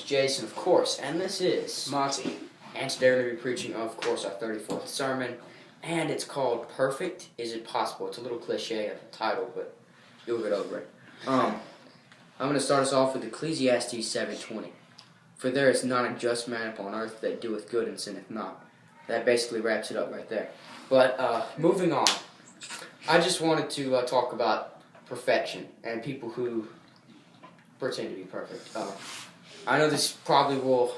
Jason, of course, and this is Monty. And today we're going to be preaching, of course, our 34th sermon, and it's called Perfect Is It Possible? It's a little cliche of a title, but you'll get over it. I'm going to start us off with Ecclesiastes 7:20. For there is not a just man upon earth that doeth good and sinneth not. That basically wraps it up right there. But moving on, I just wanted to talk about perfection and people who pretend to be perfect. I know this probably will,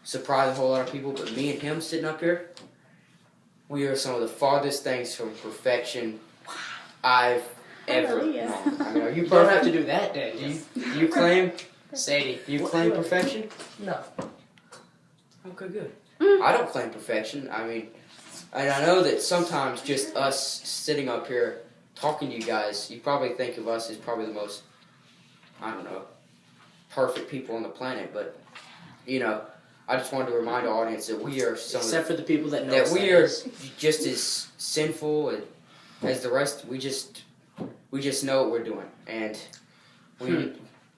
surprise a whole lot of people, but me and him sitting up here, we are some of the farthest things from perfection I've ever known. I mean, are you You don't have perfect? to do that, Dave. Do you claim? Sadie. Do you claim perfection? No. Okay, good. I don't claim perfection. I mean, and I know that sometimes just us sitting up here talking to you guys, you probably think of us as probably the most, perfect people on the planet. But, I just wanted to remind the audience that we are some Except for the people that know that us, we that are is. just as sinful as the rest. We just know what we're doing, and we,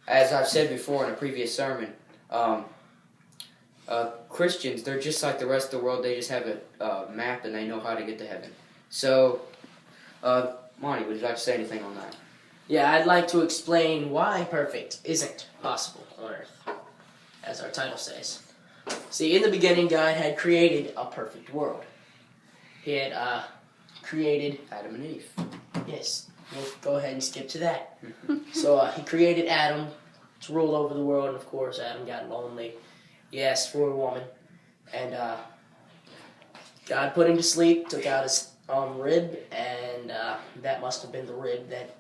as I've said before in a previous sermon, Christians, they're just like the rest of the world. They just have a map and they know how to get to heaven. So, Monty, would you like to say anything on that? Yeah, I'd like to explain why perfect isn't possible on earth, as our title says. See, in the beginning, God had created a perfect world. He had created... Adam and Eve. Yes, we'll go ahead and skip to that. So he created Adam to rule over the world, and of course Adam got lonely. He asked for a woman, and God put him to sleep, took out his rib, and that must have been the rib that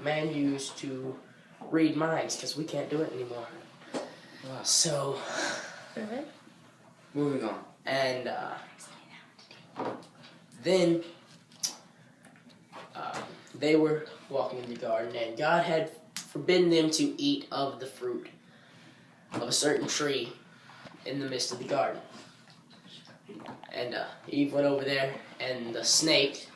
man used to read minds, because we can't do it anymore. Wow. So, Moving on. and then they were walking in the garden, and God had forbidden them to eat of the fruit of a certain tree in the midst of the garden. And Eve went over there, and the snake,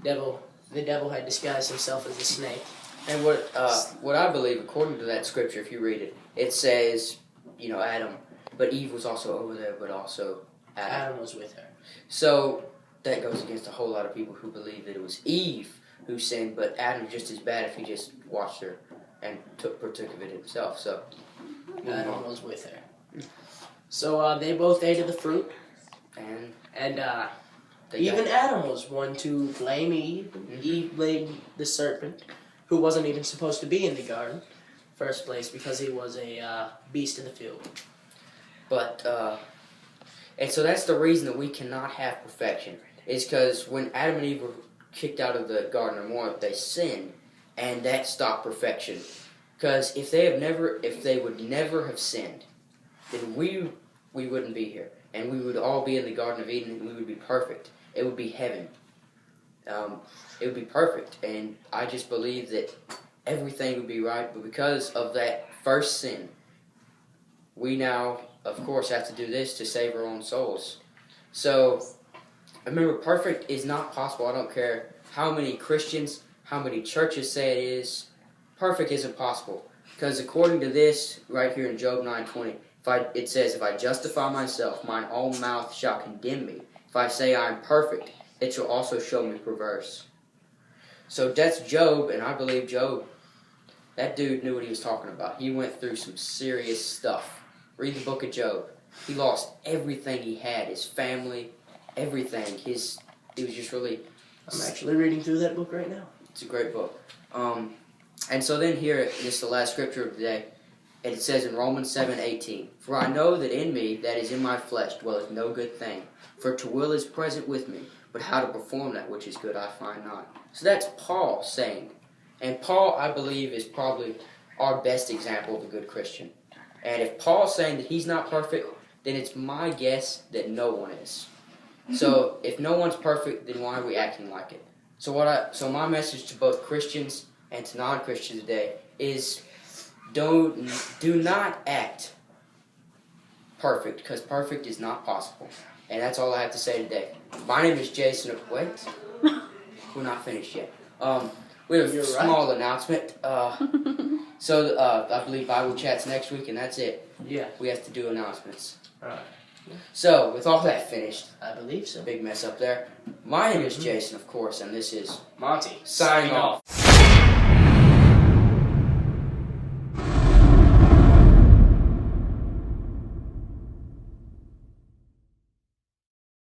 the devil had disguised himself as a snake. And what I believe, according to that scripture, if you read it, it says, Adam, but Eve was also over there, but also Adam was with her. So that goes against a whole lot of people who believe that it was Eve who sinned, but Adam just as bad if he just watched her and partook of it himself. So Adam was with her. So they both ate of the fruit, and even Adam was one to blame Eve. Mm-hmm. Eve blamed the serpent, who wasn't even supposed to be in the garden, first place, because he was a beast of the field. But and so that's the reason that we cannot have perfection, is because when Adam and Eve were kicked out of the Garden of Eden, they sinned, and that stopped perfection. Because if they would never have sinned, then we wouldn't be here, and we would all be in the Garden of Eden, and we would be perfect. It would be heaven. It would be perfect, and I just believe that everything would be right. But because of that first sin, we now, of course, have to do this to save our own souls. So, remember, perfect is not possible. I don't care how many Christians, how many churches say it is. Perfect isn't possible. Because according to this, right here in Job 9:20, it says, if I justify myself, mine own mouth shall condemn me. If I say I am perfect, it shall also show me perverse. So that's Job, and I believe Job, that dude knew what he was talking about. He went through some serious stuff. Read the book of Job. He lost everything he had, his family, everything. It was just really... I'm actually reading through that book right now. It's a great book. And so then here, this is the last scripture of the day, and it says in Romans 7:18, for I know that in me, that is in my flesh, dwelleth no good thing. For to will is present with me, but how to perform that which is good I find not. So that's Paul saying. And Paul, I believe, is probably our best example of a good Christian. And if Paul's saying that he's not perfect, then it's my guess that no one is. So if no one's perfect, then why are we acting like it? So my message to both Christians and to non-Christians today is do not act perfect, because perfect is not possible. And that's all I have to say today. My name is Jason. Wait, we're not finished yet. we have a You're small announcement. So I believe Bible chat's next week, and that's it. Yeah. We have to do announcements. Alright. So with all that finished, I believe so. big mess up there. My name is Jason, of course, and this is Monty. signing off.